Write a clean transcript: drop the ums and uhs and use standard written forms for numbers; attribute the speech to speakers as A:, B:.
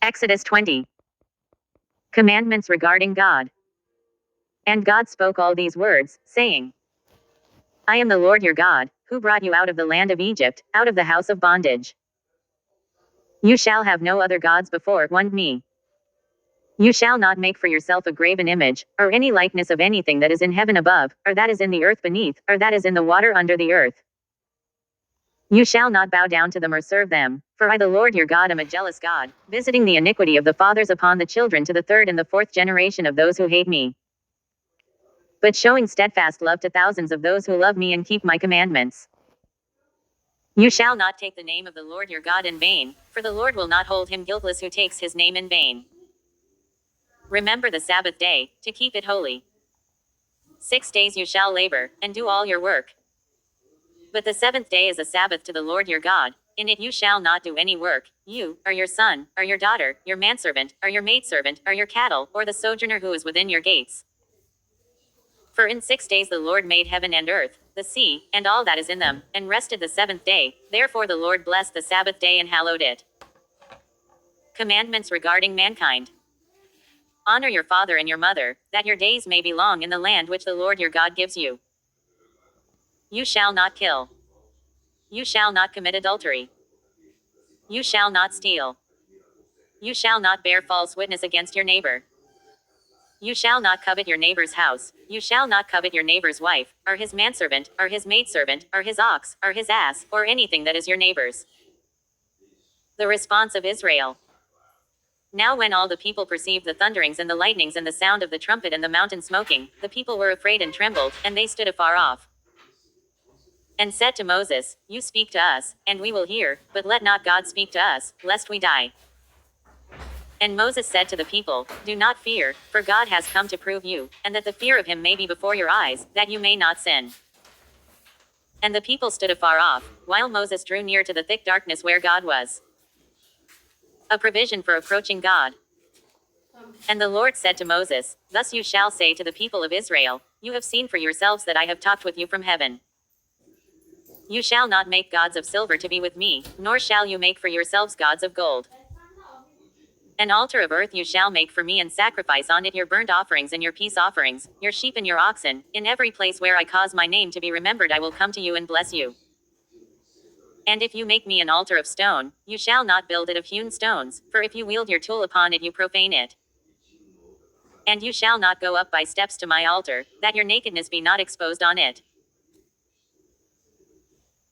A: Exodus 20. Commandments regarding God. And God spoke all these words, saying, I am the Lord your God, who brought you out of the land of Egypt, out of the house of bondage. You shall have no other gods before me. You shall not make for yourself a graven image, or any likeness of anything that is in heaven above, or that is in the earth beneath, or that is in the water under the earth. You shall not bow down to them or serve them, for I the Lord your God am a jealous God, visiting the iniquity of the fathers upon the children to the third and the fourth generation of those who hate me, but showing steadfast love to thousands of those who love me and keep my commandments. You shall not take the name of the Lord your God in vain, for the Lord will not hold him guiltless who takes his name in vain. Remember the Sabbath day, to keep it holy. 6 days you shall labor, and do all your work. But the seventh day is a Sabbath to the Lord your God. In it you shall not do any work, you, or your son, or your daughter, your manservant, or your maidservant, or your cattle, or the sojourner who is within your gates. For in 6 days the Lord made heaven and earth, the sea, and all that is in them, and rested the seventh day. Therefore the Lord blessed the Sabbath day and hallowed it. Commandments regarding mankind. Honor your father and your mother, that your days may be long in the land which the Lord your God gives you. You shall not kill. You shall not commit adultery. You shall not steal. You shall not bear false witness against your neighbor. You shall not covet your neighbor's house. You shall not covet your neighbor's wife, or his manservant, or his maidservant, or his ox, or his ass, or anything that is your neighbor's. The response of Israel. Now when all the people perceived the thunderings and the lightnings and the sound of the trumpet and the mountain smoking, the people were afraid and trembled, and they stood afar off. And said to Moses, You speak to us, and we will hear, but let not God speak to us, lest we die. And Moses said to the people, Do not fear, for God has come to prove you, and that the fear of him may be before your eyes, that you may not sin. And the people stood afar off, while Moses drew near to the thick darkness where God was. A provision for approaching God. And the Lord said to Moses, Thus you shall say to the people of Israel, You have seen for yourselves that I have talked with you from heaven. You shall not make gods of silver to be with me, nor shall you make for yourselves gods of gold. An altar of earth you shall make for me and sacrifice on it your burnt offerings and your peace offerings, your sheep and your oxen. In every place where I cause my name to be remembered I will come to you and bless you. And if you make me an altar of stone, you shall not build it of hewn stones, for if you wield your tool upon it you profane it. And you shall not go up by steps to my altar, that your nakedness be not exposed on it.